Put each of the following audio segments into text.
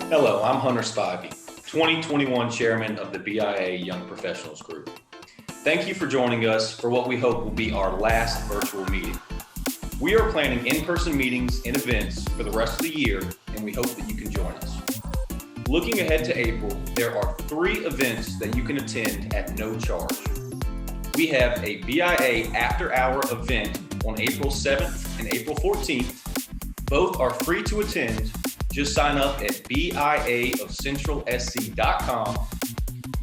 Hello, I'm Hunter Spivey, 2021 Chairman of the BIA Young Professionals Group. Thank you for joining us for what we hope will be our last virtual meeting. We are planning in-person meetings and events for the rest of the year, and we hope that you can join us. Looking ahead to April, there are 3 events that you can attend at no charge. We have a BIA after-hour event on April 7th and April 14th. Both are free to attend. Just sign up at biaofcentralsc.com,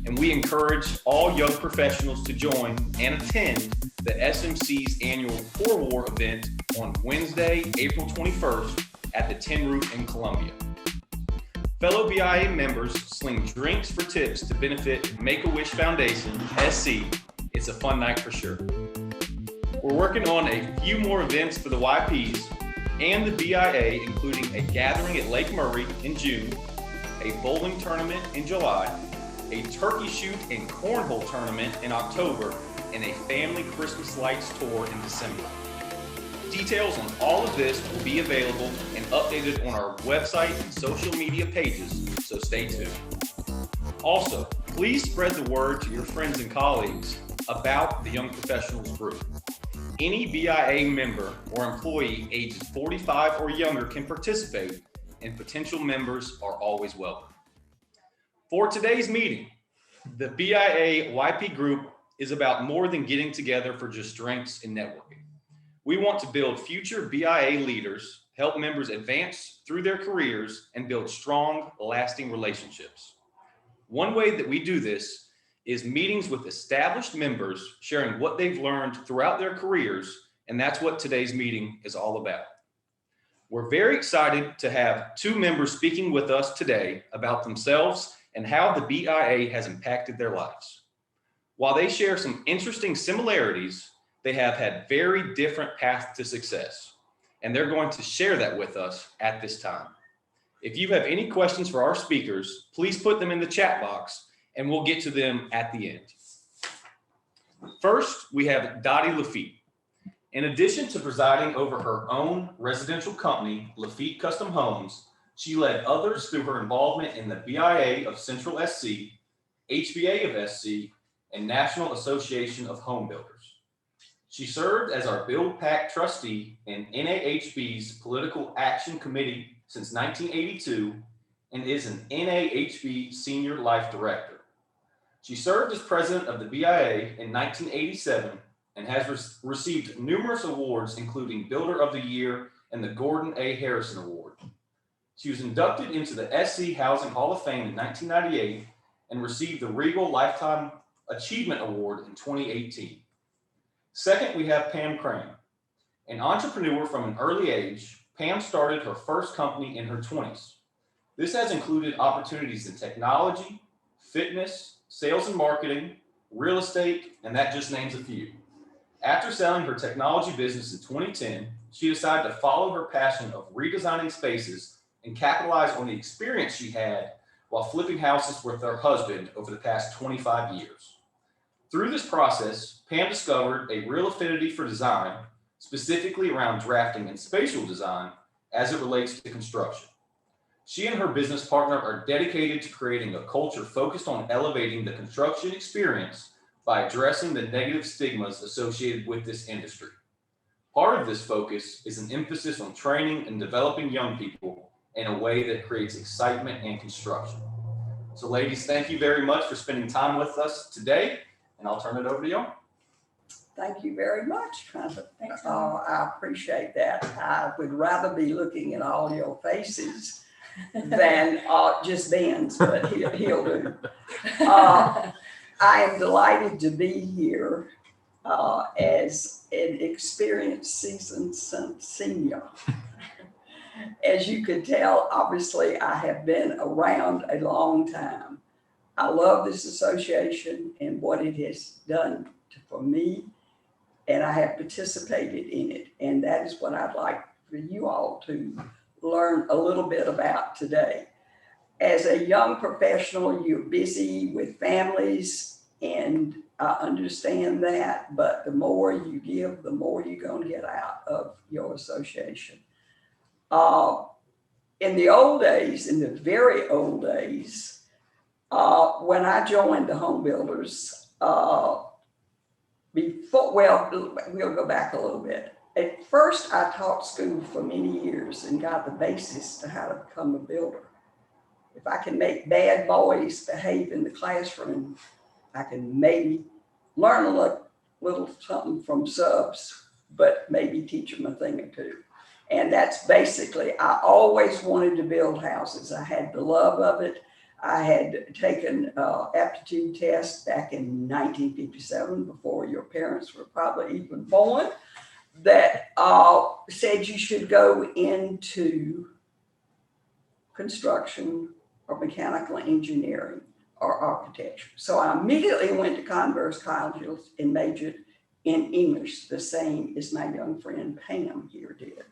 and we encourage all young professionals to join and attend the SMC's annual Pour War event on Wednesday, April 21st at the Tin Roof in Columbia. Fellow BIA members sling drinks for tips to benefit Make-A-Wish Foundation, SC. It's a fun night for sure. We're working on a few more events for the YPs and the BIA, including a gathering at Lake Murray in June, a bowling tournament in July, a turkey shoot and cornhole tournament in October, and a family Christmas lights tour in December. Details on all of this will be available and updated on our website and social media pages, so stay tuned. Also, please spread the word to your friends and colleagues about the Young Professionals Group. Any BIA member or employee ages 45 or younger can participate, and potential members are always welcome. For today's meeting, the BIA YP Group is about more than getting together for just drinks and networking. We want to build future BIA leaders, help members advance through their careers, and build strong, lasting relationships. One way that we do this is meetings with established members sharing what they've learned throughout their careers, and that's what today's meeting is all about. We're very excited to have 2 members speaking with us today about themselves and how the BIA has impacted their lives. While they share some interesting similarities, they have had very different paths to success, and they're going to share that with us at this time. If you have any questions for our speakers, please put them in the chat box, and we'll get to them at the end. First, we have Dottie LaFitte. In addition to presiding over her own residential company, LaFitte Custom Homes, she led others through her involvement in the BIA of Central SC, HBA of SC, and National Association of Home Builders. She served as our Build Pact trustee in NAHB's Political Action Committee since 1982 and is an NAHB Senior Life Director. She served as president of the BIA in 1987 and has received numerous awards, including Builder of the Year and the Gordon A. Harrison Award. She was inducted into the SC Housing Hall of Fame in 1998 and received the Regal Lifetime Achievement Award in 2018. Second, we have Pam Crane. An entrepreneur from an early age, Pam started her first company in her 20s. This has included opportunities in technology, fitness, sales and marketing, real estate, and that just names a few. After selling her technology business in 2010, she decided to follow her passion of redesigning spaces and capitalize on the experience she had while flipping houses with her husband over the past 25 years. Through this process, Pam discovered a real affinity for design, specifically around drafting and spatial design as it relates to construction. She and her business partner are dedicated to creating a culture focused on elevating the construction experience by addressing the negative stigmas associated with this industry. Part of this focus is an emphasis on training and developing young people in a way that creates excitement in construction. So ladies, thank you very much for spending time with us today, and I'll turn it over to y'all. Thank you very much, Hunter. I appreciate that. I would rather be looking at all your faces than just Ben's, but he'll do. I am delighted to be here as an experienced seasoned senior. As you could tell, obviously, I have been around a long time. I love this association and what it has done for me, and I have participated in it. And that is what I'd like for you all to learn a little bit about today. As a young professional, you're busy with families, and I understand that, but the more you give, the more you're going to get out of your association. in the old days, in the very old days, when I joined the home builders, we'll go back a little bit. At first, I taught school for many years and got the basis to how to become a builder. If I can make bad boys behave in the classroom, I can maybe learn a little something from subs, but maybe teach them a thing or two. And that's basically, I always wanted to build houses. I had the love of it. I had taken aptitude tests back in 1957, before your parents were probably even born, that said you should go into construction or mechanical engineering or architecture. So I immediately went to Converse College and majored in English, the same as my young friend Pam here did.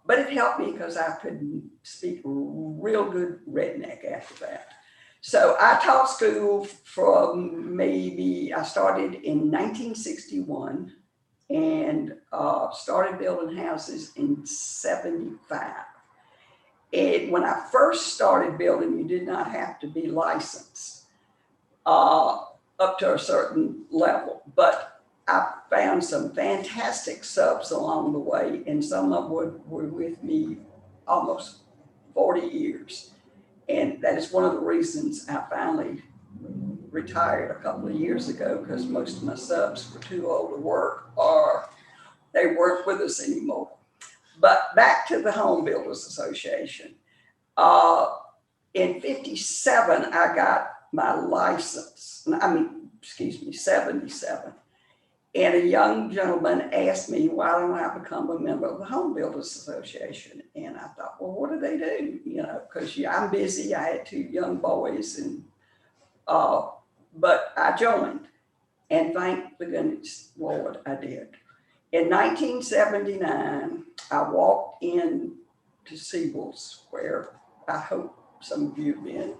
But it helped me because I could speak real good redneck after that. So I taught school from I started in 1961 and started building houses in 75. And when I first started building, you did not have to be licensed up to a certain level. But I found some fantastic subs along the way, and some of them were with me almost 40 years. And that is one of the reasons I finally retired a couple of years ago, because most of my subs were too old to work or they weren't with us anymore. But back to the Home Builders Association. In 57, I got my license. 77. And a young gentleman asked me, why don't I become a member of the Home Builders Association? And I thought, well, what do they do? Because I'm busy. I had 2 young boys, and but I joined. And thank the goodness, Lord, I did. In 1979, I walked in to Siebel's, where I hope some of you have been.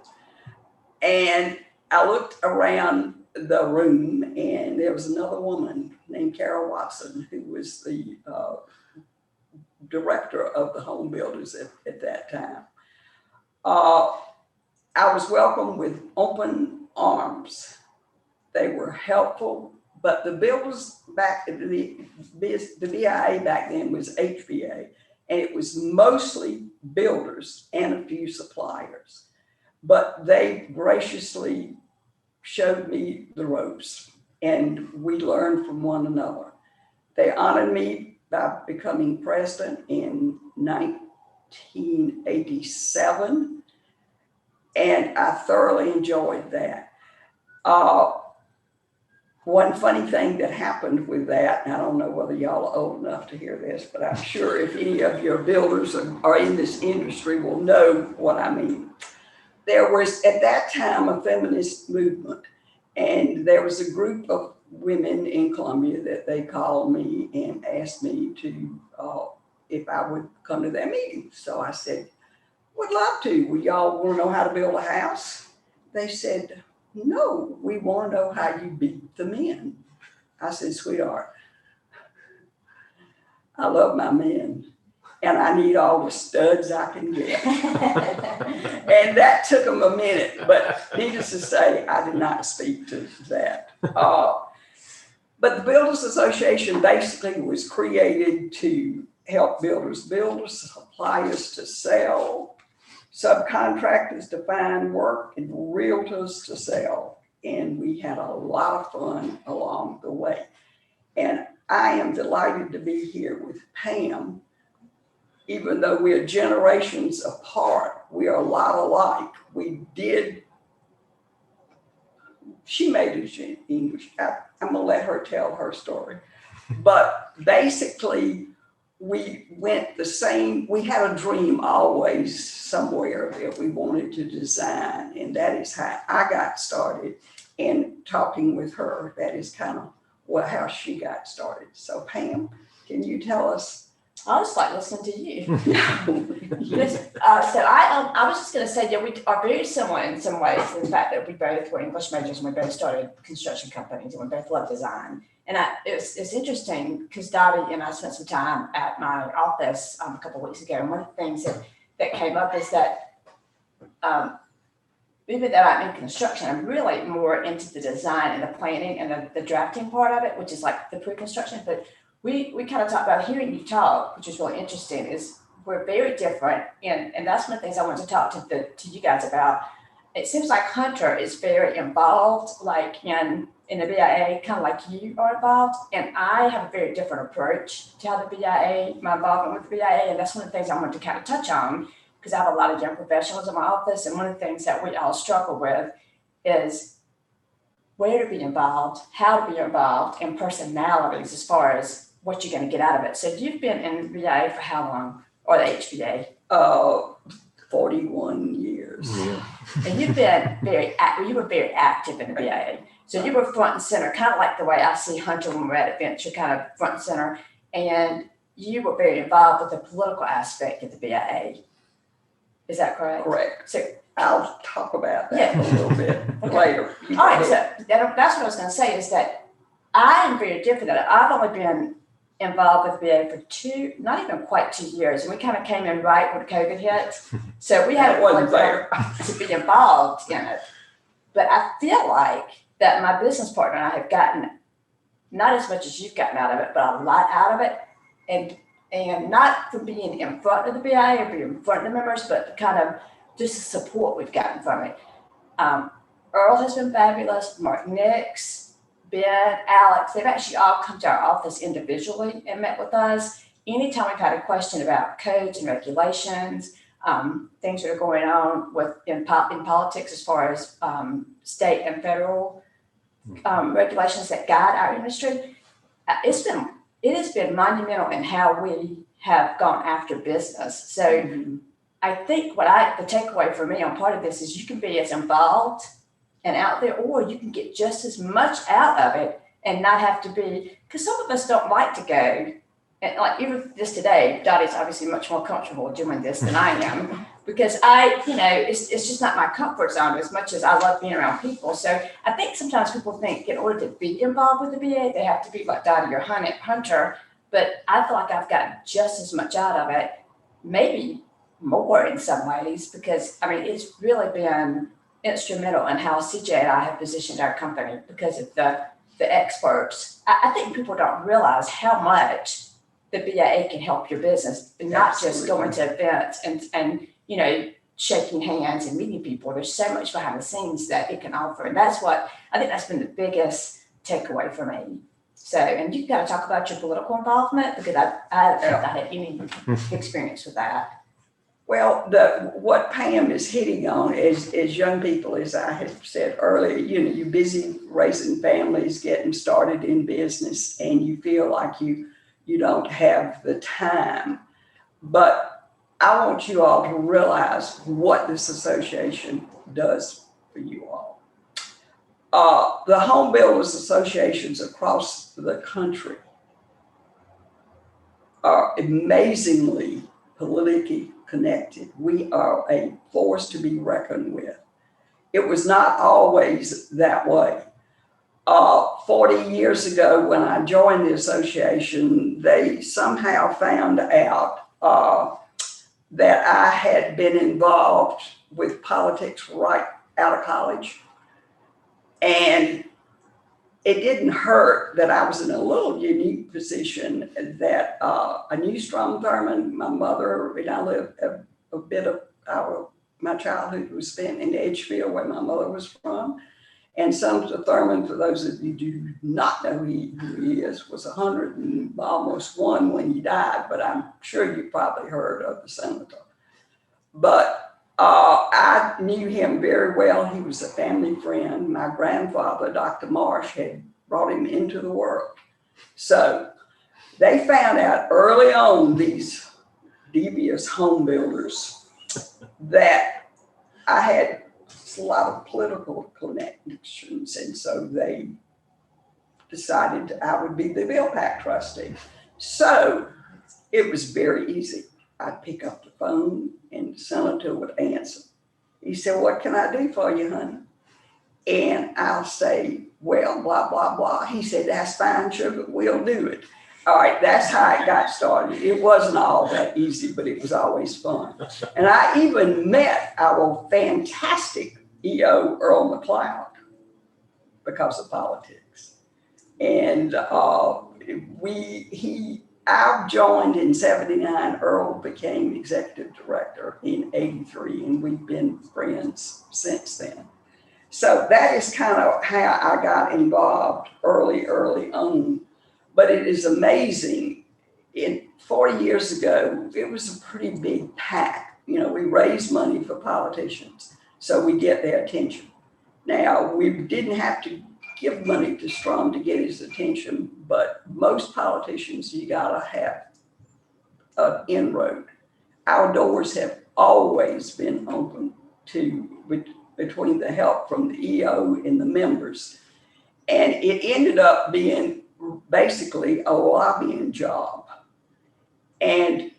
And I looked around the room, and there was another woman named Carol Watson, who was the director of the home builders at that time. I was welcomed with open arms. They were helpful, but the builders the BIA back then was HBA, and it was mostly builders and a few suppliers. But they graciously showed me the ropes, and we learned from one another. They honored me by becoming president in 1987, and I thoroughly enjoyed that. One funny thing that happened with that, and I don't know whether y'all are old enough to hear this, but I'm sure if any of your builders are in this industry will know what I mean. There was at that time a feminist movement, and there was a group of women in Columbia that they called me and asked me to, if I would come to their meeting. So I said, would love to. Would y'all want to know how to build a house? They said, no, we want to know how you beat the men. I said, sweetheart, I love my men, and I need all the studs I can get. And that took them a minute, but needless to say, I did not speak to that. But the Builders Association basically was created to help builders build, suppliers to sell, subcontractors to find work, and realtors to sell. And we had a lot of fun along the way. And I am delighted to be here with Pam. Even though we're generations apart, we are a lot alike. She made it in English. I'm gonna let her tell her story. But basically, we went the same, we had a dream always somewhere that we wanted to design. And that is how I got started. And talking with her, that is kind of how she got started. So Pam, can you tell us? I just like listening to you. So I was just going to say, yeah, we are very similar in some ways. In the fact that we both were English majors and we both started construction companies and we both love design. And it's interesting because Dottie and I spent some time at my office a couple of weeks ago. And one of the things that that came up is that, even though I'm in construction, I'm really more into the design and the planning and the drafting part of it, which is like the pre-construction. But we kind of talk about hearing you talk, which is really interesting, is we're very different. And that's one of the things I want to talk to you guys about. It seems like Hunter is very involved, like in the BIA, kind of like you are involved. And I have a very different approach to how the BIA, my involvement with the BIA. And that's one of the things I want to kind of touch on, because I have a lot of young professionals in my office. And one of the things that we all struggle with is where to be involved, how to be involved, and personalities as far as what you're going to get out of it. So you've been in the BIA for how long? Or the HBA? 41 years. Yeah. And you've been you were very active in the BIA. So you were front and center, kind of like the way I see Hunter when we're at events, you're kind of front and center. And you were very involved with the political aspect of the BIA. Is that correct? Correct. So I'll talk about that a little bit later. all right, so that's what I was going to say, is that I am very different. I've only been involved with BIA for not even quite 2 years. And we kind of came in right when COVID hit. So we haven't really been to be involved in it. But I feel like that my business partner and I have gotten not as much as you've gotten out of it, but a lot out of it. And not from being in front of the BIA or being in front of the members, but kind of just the support we've gotten from it. Earl has been fabulous, Mark Nix, Ben, Alex, they've actually all come to our office individually and met with us. Anytime we've had a question about codes and regulations, things that are going on in politics as far as state and federal regulations that guide our industry, it has been monumental in how we have gone after business. So I think the takeaway for me on part of this is you can be as involved and out there, or you can get just as much out of it and not have to be, because some of us don't like to go. And like even this today, Dottie's obviously much more comfortable doing this than I am, because it's just not my comfort zone as much as I love being around people. So I think sometimes people think in order to be involved with the BA, they have to be like Dottie or Hunter, but I feel like I've gotten just as much out of it, maybe more in some ways, because it's really been instrumental in how CJ and I have positioned our company because of the experts. I think people don't realize how much the BIA can help your business, not just going to events and shaking hands and meeting people. There's so much behind the scenes that it can offer. And that's what I think that's been the biggest takeaway for me. So, and you've got to talk about your political involvement, because I don't think I had any experience with that. Well, what Pam is hitting on is young people, as I had said earlier, you're busy raising families, getting started in business, and you feel like you don't have the time. But I want you all to realize what this association does for you all. The home builders associations across the country are amazingly politically connected. We are a force to be reckoned with. It was not always that way. 40 years ago, when I joined the association, they somehow found out that I had been involved with politics right out of college. And it didn't hurt that I was in a little unique position that I knew Strom Thurmond. My mother and I lived a bit of my childhood was spent in Edgefield, where my mother was from. And Senator Thurmond, for those of you who do not know who he is, was 100 and almost one when he died, but I'm sure you probably heard of the senator. But I knew him very well. He was a family friend. My grandfather, Dr. Marsh, had brought him into the world. So they found out early on, these devious home builders, that I had a lot of political connections. And so they decided I would be the Bill Pack trustee. So it was very easy. I'd pick up the phone and the senator would answer. He said, "What can I do for you, honey?" And I'll say, "Well, blah, blah, blah." He said, "That's fine, sugar, we'll do it." All right, that's how it got started. It wasn't all that easy, but it was always fun. And I even met our fantastic EO, Earl McLeod, because of politics. And I joined in 79. Earl became executive director in 83, and we've been friends since then. So that is kind of how I got involved early on. But it is amazing. 40 years ago, it was a pretty big pack. You know, we raised money for politicians, so we get their attention. Now, we didn't have to give money to Strom to get his attention, but most politicians, you gotta have an inroad. Our doors have always been open between the help from the EO and the members. And it ended up being basically a lobbying job. And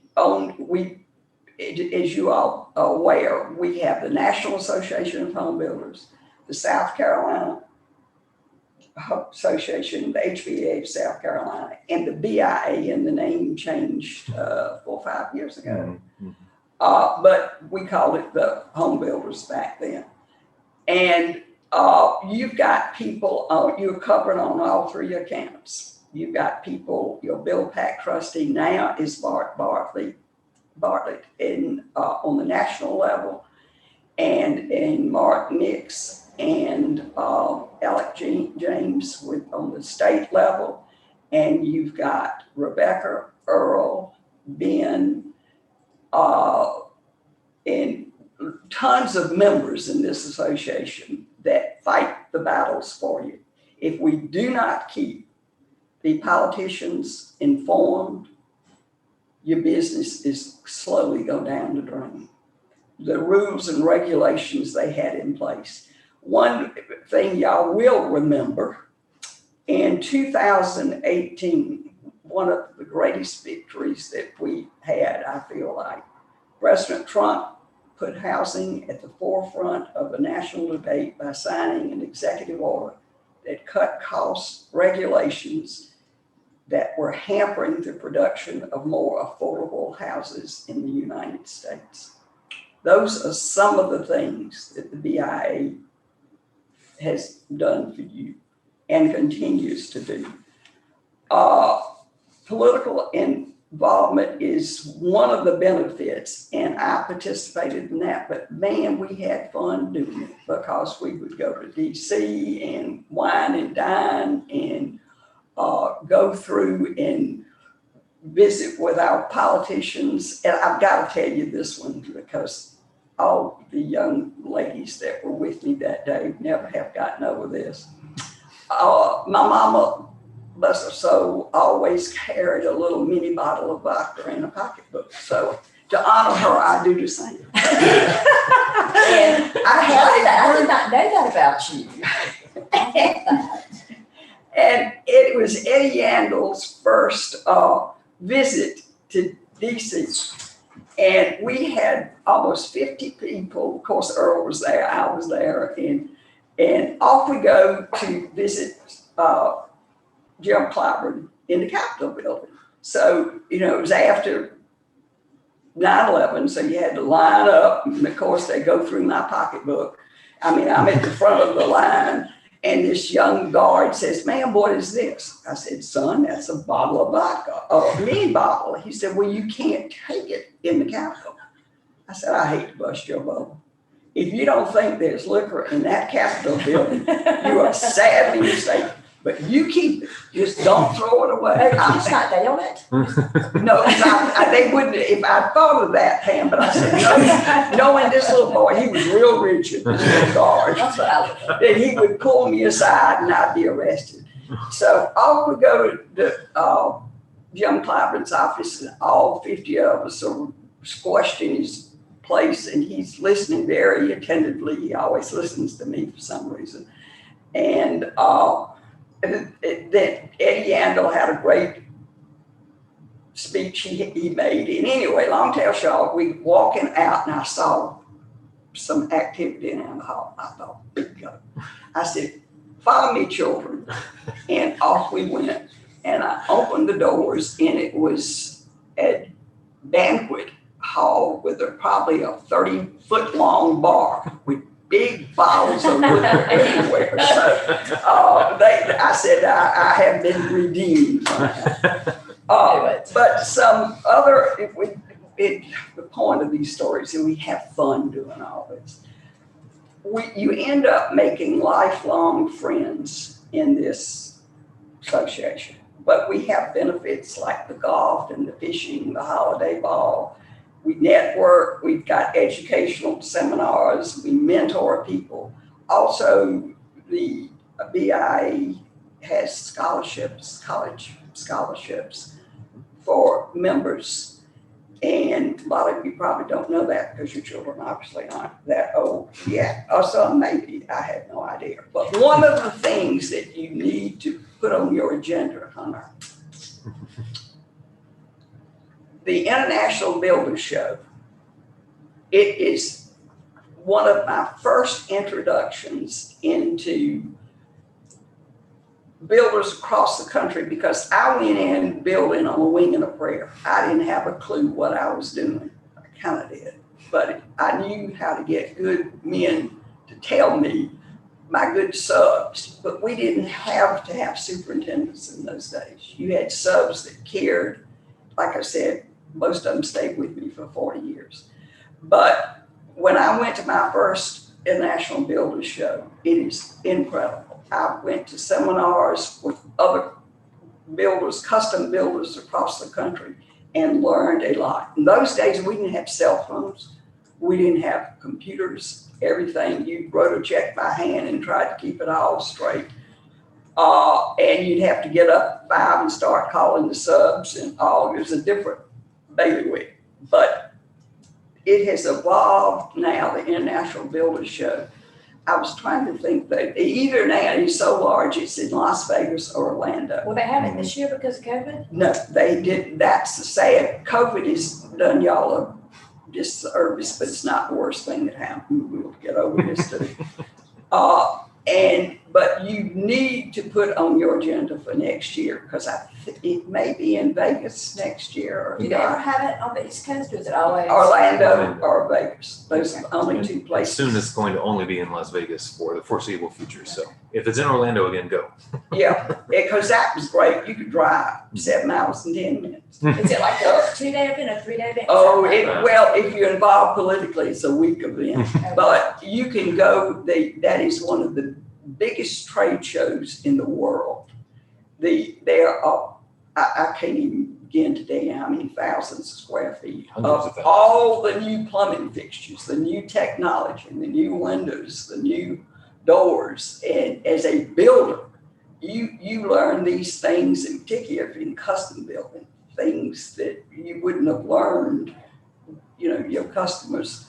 as you all are aware, we have the National Association of Home Builders, the South Carolina Association, the HBA of South Carolina, and the BIA, and the name changed 4 or 5 years ago. But we called it the Home Builders back then. And you've got people, you're covered on all 3 accounts. You've got people, your bill pack trustee now is Bartlett on the national level, and Mark Nix and Alec James on the state level. And you've got Rebecca, Earl, Ben, and tons of members in this association that fight the battles for you. If we do not keep the politicians informed, your business is slowly going down the drain. The rules and regulations they had in place. One thing y'all will remember, in 2018, one of the greatest victories that we had, I feel like, President Trump put housing at the forefront of a national debate by signing an executive order that cut costs, regulations that were hampering the production of more affordable houses in the United States. Those are some of the things that the BIA has done for you and continues to do. Political involvement is one of the benefits, and I participated in that, but man, we had fun doing it because we would go to DC and wine and dine and go through and visit with our politicians. And I've got to tell you this one because all the young ladies that were with me that day never have gotten over this. My mama, bless her soul, always carried a little mini bottle of vodka in a pocketbook. So to honor her, I do the same. And I did not know that about you. And it was Eddie Yandel's first visit to DC. And we had almost 50 people. Of course, Earl was there, I was there, and off we go to visit Jim Clyburn in the Capitol building. So, you know, it was after 9/11, so you had to line up. And of course, they go through my pocketbook. I mean, I'm at the front of the line, and this young guard says, "Ma'am, what is this?" I said, "Son, that's a bottle of vodka, a mini bottle." He said, "Well, you can't take it in the Capitol." I said, "I hate to bust your bubble. If you don't think there's liquor in that Capitol building, you are sadly mistaken. But you keep it. Just don't throw it away." Oh, you just not down it? No, they wouldn't, if I thought of that, Pam, but I said, no, knowing this little boy, he was real rigid, this little guard. That's what I would do. That he would pull me aside and I'd be arrested. So off we go to Jim Clyburn's office, and all 50 of us are squashed in his place, and he's listening very attentively. He always listens to me for some reason. And that Eddie Yandel had a great speech he made. And anyway, long tale short, we walking out and I saw some activity in the hall. I thought, big go. I said, "Follow me, children." And off we went. And I opened the doors and it was a banquet hall with probably a 30-foot-long bar with big bottles of liquor everywhere. So I said, I have been redeemed. But some other, the point of these stories, and we have fun doing all this, you end up making lifelong friends in this association. But we have benefits like the golf and the fishing, the holiday ball. We network, we've got educational seminars, we mentor people. Also, the BIA has scholarships, college scholarships for members. And a lot of you probably don't know that because your children obviously aren't that old yet. Or some maybe, I have no idea. But one of the things that you need to put on your agenda, Hunter, the International Builders Show. It is one of my first introductions into builders across the country because I went in building on a wing and a prayer. I didn't have a clue what I was doing. I kind of did, but I knew how to get good men to tell me my good subs, but we didn't have to have superintendents in those days. You had subs that cared. Like I said, most of them stayed with me for 40 years. But when I went to my first International Builders Show, it is incredible. I went to seminars with other builders, custom builders across the country, and learned a lot. In those days, we didn't have cell phones. We didn't have computers. Everything, you wrote a check by hand and tried to keep it all straight. And you'd have to get up at 5 and start calling the subs and all. It was a different bailiwick. But it has evolved now, the International Builders Show. I was trying to think that either now it's so large, it's in Las Vegas or Orlando. Will they have it this year because of COVID? No, they didn't. That's the sad. COVID has done y'all a disservice, but it's not the worst thing that happened. We'll get over this too. But you need to put on your agenda for next year because it may be in Vegas next year. Do they ever have it on the East Coast, or is it always Orlando or Vegas? Those are the only two places. Soon it's going to only be in Las Vegas for the foreseeable future. So if it's in Orlando again, go. Yeah, because that was great. You could drive 7 hours and 10 minutes. Is it like a 2-day event, a 3-day event? Oh, well, if you're involved politically, it's a week event. But you can go. That is one of the biggest trade shows in the world. I can't even begin to tell you how many thousands of square feet of all the new plumbing fixtures, the new technology, the new windows, the new doors. And as a builder, you learn these things, in particular in custom building, things that you wouldn't have learned, your customers.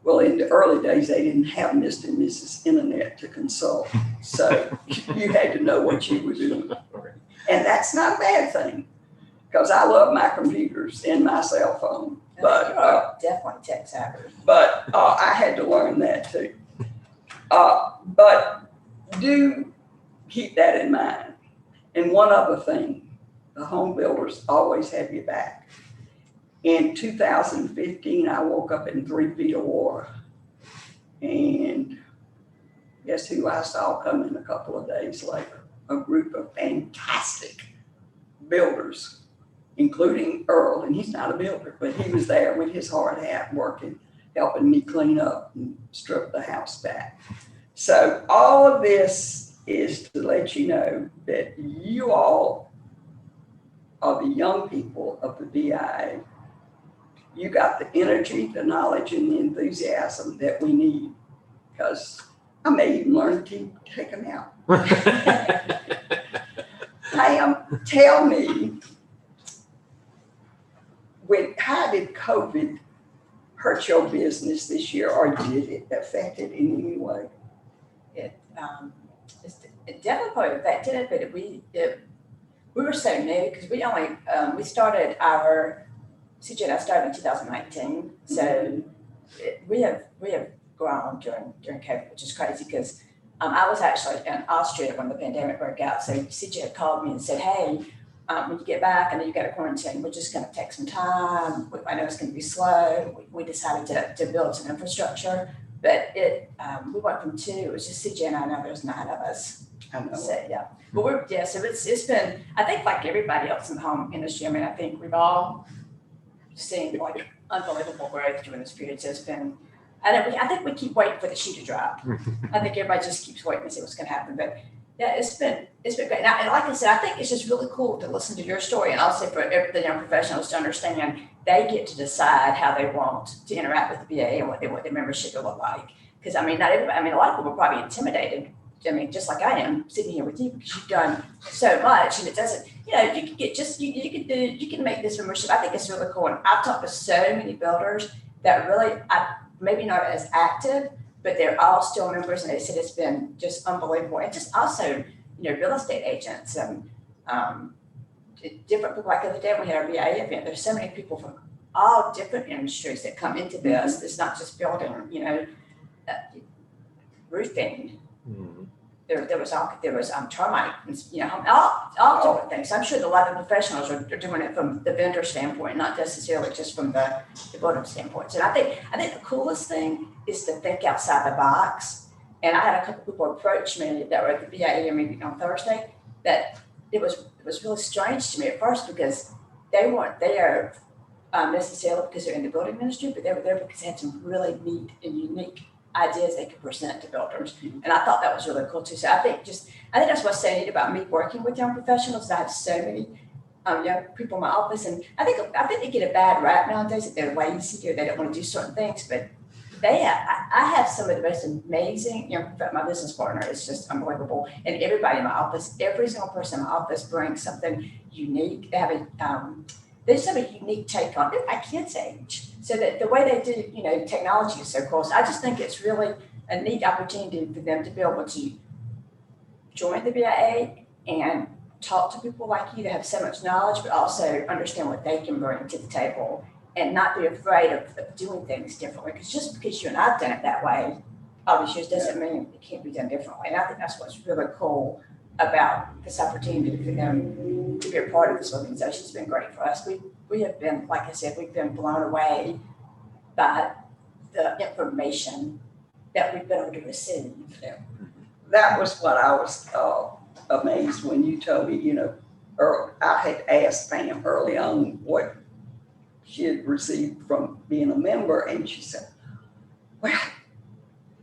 Well, in the early days, they didn't have Mr. and Mrs. Internet to consult. So you had to know what you were doing. And that's not a bad thing because I love my computers and my cell phone. But you are definitely tech savvy. But I had to learn that too. But do keep that in mind. And one other thing, the home builders always have your back. In 2015, I woke up in 3 feet of water. And guess who I saw coming a couple of days later? A group of fantastic builders, including Earl. And he's not a builder, but he was there with his hard hat working, helping me clean up and strip the house back. So all of this is to let you know that you all are the young people of the BIA. You got the energy, the knowledge, and the enthusiasm that we need, because I may even learn to take them out. Pam, tell me, how did COVID hurt your business this year, or did it affect it in any way? It definitely affected it, but we were so new because we started our CJ and I started in 2019, so we have grown during COVID, which is crazy because I was actually in Austria when the pandemic broke out. So CJ had called me and said, "Hey, when you get back, I know you got a quarantine, we're just gonna take some time. I know it's gonna be slow. We decided to build some infrastructure, but we went from 2, it was just CJ and I, now there's 9 of us. I know. So, yeah, but so it's been, I think like everybody else in the home industry, I mean, I think we've all seen like unbelievable growth during this period. So it's been, I think we keep waiting for the shoe to drop. I think everybody just keeps waiting to see what's gonna happen, but yeah, it's been great. Now, and like I said, I think it's just really cool to listen to your story, and also for the young professionals to understand they get to decide how they want to interact with the BIA and what their membership will look like. Because I mean, not everybody. I mean, a lot of people are probably intimidated. I mean, just like I am sitting here with you because you've done so much, and it doesn't. You know, you can get just you can make this membership. I think it's really cool, and I've talked to so many builders that really, maybe not as active, but they're all still members, and they said it's been just unbelievable. And just also, you know, real estate agents and different people. Like the other day we had our BIA event, there's so many people from all different industries that come into this. It's not just building, you know, roofing. Mhm. There was termite, you know, all different things. I'm sure the lot of professionals are doing it from the vendor standpoint, not necessarily just from the builder standpoint. And I think the coolest thing is to think outside the box. And I had a couple people approach me that were at the BIA meeting on Thursday that it was really strange to me at first because they weren't there necessarily because they're in the building industry, but they were there because they had some really neat and unique ideas they could present to builders. And I thought that was really cool too. So I think that's what's so neat about me working with young professionals. I have so many young people in my office, and I think they get a bad rap nowadays that they're lazy or they don't want to do certain things, but I have some of the most amazing my business partner is just unbelievable. And everybody in my office, every single person in my office brings something unique. They have they just have a unique take on it. My kids' age. So that the way they do, you know, technology is so cool. So I just think it's really a neat opportunity for them to be able to join the BIA and talk to people like you that have so much knowledge, but also understand what they can bring to the table and not be afraid of doing things differently. Because just because you and I've done it that way all these years doesn't mean it can't be done differently. And I think that's what's really cool about this opportunity for them to be a part of this organization. It's been great for us. We have been, like I said, we've been blown away by the information that we've been able to receive. Yeah. That was what I was amazed when you told me, you know, I had asked Pam early on what she had received from being a member, and she said, well,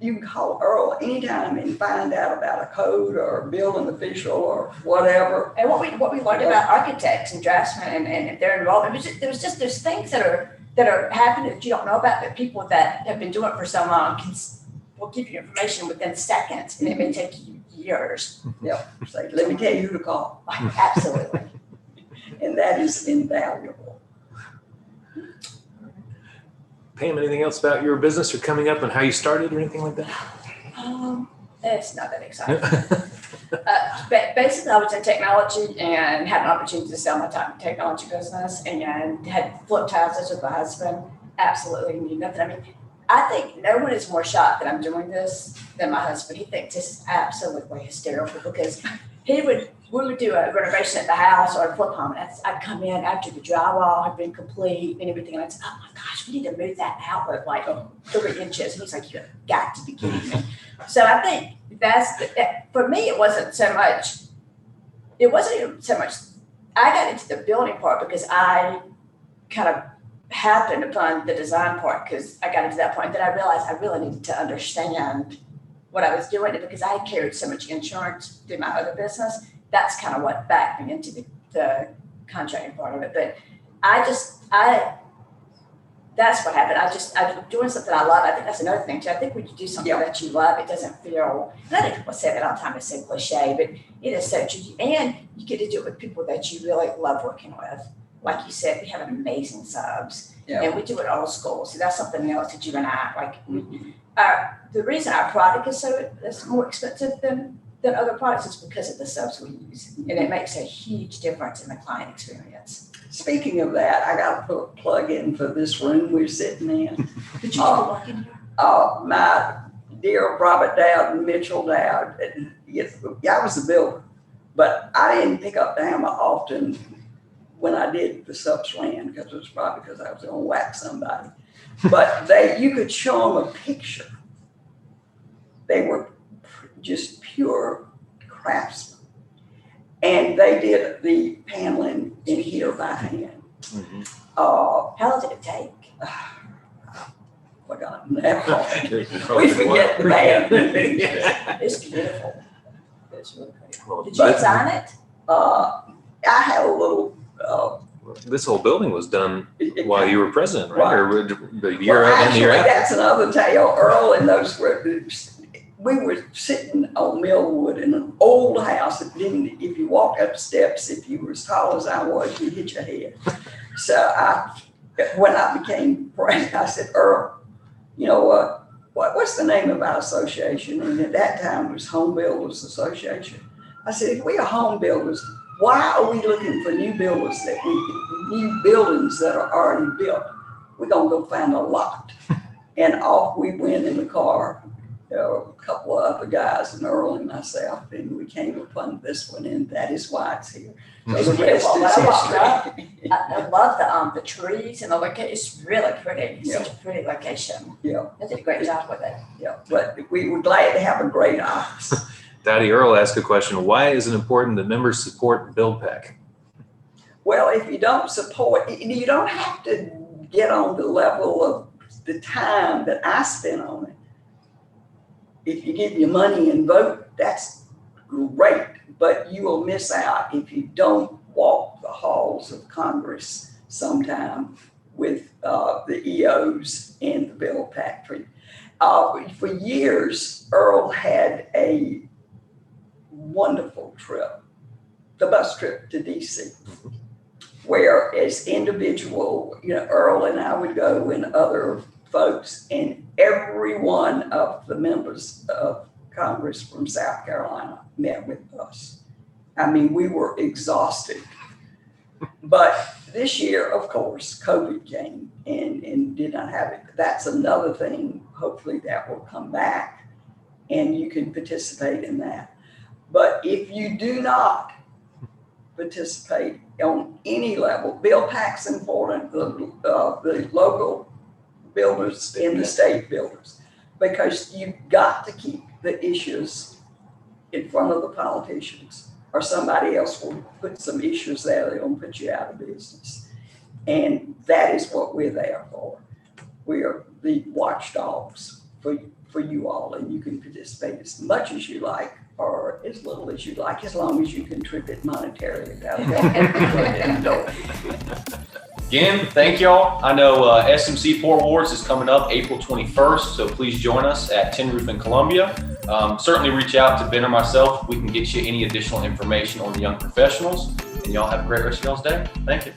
you can call Earl anytime and find out about a code or a building official or whatever. And what we learned about architects and draftsmen and their involvement, there's things that are happening that you don't know about, that people that have been doing it for so long will give you information within seconds, and it may take you years. Yeah, say, let me tell you who to call. Absolutely. And that is invaluable. Pam, anything else about your business or coming up and how you started or anything like that? It's not that exciting. Basically, I was in technology and had an opportunity to sell my technology business and had flipped houses with my husband. Absolutely knew nothing. I mean, I think no one is more shocked that I'm doing this than my husband. He thinks this is absolutely hysterical because we would do a renovation at the house or a flip home. I'd come in after the drywall had been complete and everything, and I'd say, oh my gosh, we need to move that outlet like 3 inches. And he's like, you've got to be kidding me. So I think for me, it wasn't even so much, I got into the building part because I kind of happened upon the design part because I got into that point. Then I realized I really needed to understand what I was doing because I had carried so much insurance through my other business. That's kind of what backed me into the contracting part of it. But that's what happened. I'm doing something I love. I think that's another thing too. I think when you do something that you love, it doesn't feel, and I think people say that all the time, it's so cliche, but it is so true. And you get to do it with people that you really love working with. Like you said, we have amazing subs and we do it old school. So that's something else that you and I like. The reason our product is more expensive than other products is because of the subs we use. And it makes a huge difference in the client experience. Speaking of that, I got to put a plug in for this room we're sitting in. Did you walk in here? My dear Robert Dowd and Mitchell Dowd, yes, I was the builder, but I didn't pick up the hammer often when I did the subs land, because it was probably because I was gonna whack somebody. But you could show them a picture. They were just pure craftsmen. And they did the paneling in here by hand. How long did it take? Forgotten that part. We forget the bad. It's beautiful. It's really pretty. Well, Did you design it? I had a little, this whole building was done while you were president, right? Or the year well, and the year actually, after? that's another tale. Earl and those we were sitting on Millwood in an old house. If you walked up steps, if you were as tall as I was, you hit your head. So when I became president, I said, Earl, you know what's the name of our association? And at that time it was Home Builders Association. I said, if we are home builders, why are we looking for new buildings that are already built? We're gonna go find a lot. And off we went in the car, a couple of other guys, and Earl and myself, and we came upon this one, and that is why it's here. So It's the rest beautiful. is I love history. I love the trees and the location. It's really pretty. It's Yeah. such a pretty location. Yeah, They did a great job with it. yeah, but we were glad to have a great office. Dottie, Earl asked a question. Why is it important that members support BuildPAC? Well, if you don't support, you don't have to get on the level of the time that I spent on it. If you give your money and vote, that's great, but you will miss out if you don't walk the halls of Congress sometime with the EOs and the bill factory. For years, Earl had a wonderful trip, the bus trip to DC, where as individual, Earl and I would go and other folks, and every one of the members of Congress from South Carolina met with us. I mean, we were exhausted. But this year, of course, COVID came and did not have it. That's another thing. Hopefully that will come back and you can participate in that. But if you do not participate on any level, BuildPAC's important, the local builders and the state builders, because you've got to keep the issues in front of the politicians, or somebody else will put some issues there that will put you out of business. And that is what we're there for. We are the watchdogs for you all, and you can participate as much as you like or as little as you like, as long as you contribute monetarily. Again, thank y'all. I know SMC Port Awards is coming up April 21st, so please join us at Tin Roof in Columbia. Certainly reach out to Ben or myself. We can get you any additional information on the young professionals. And y'all have a great rest of y'all's day. Thank you.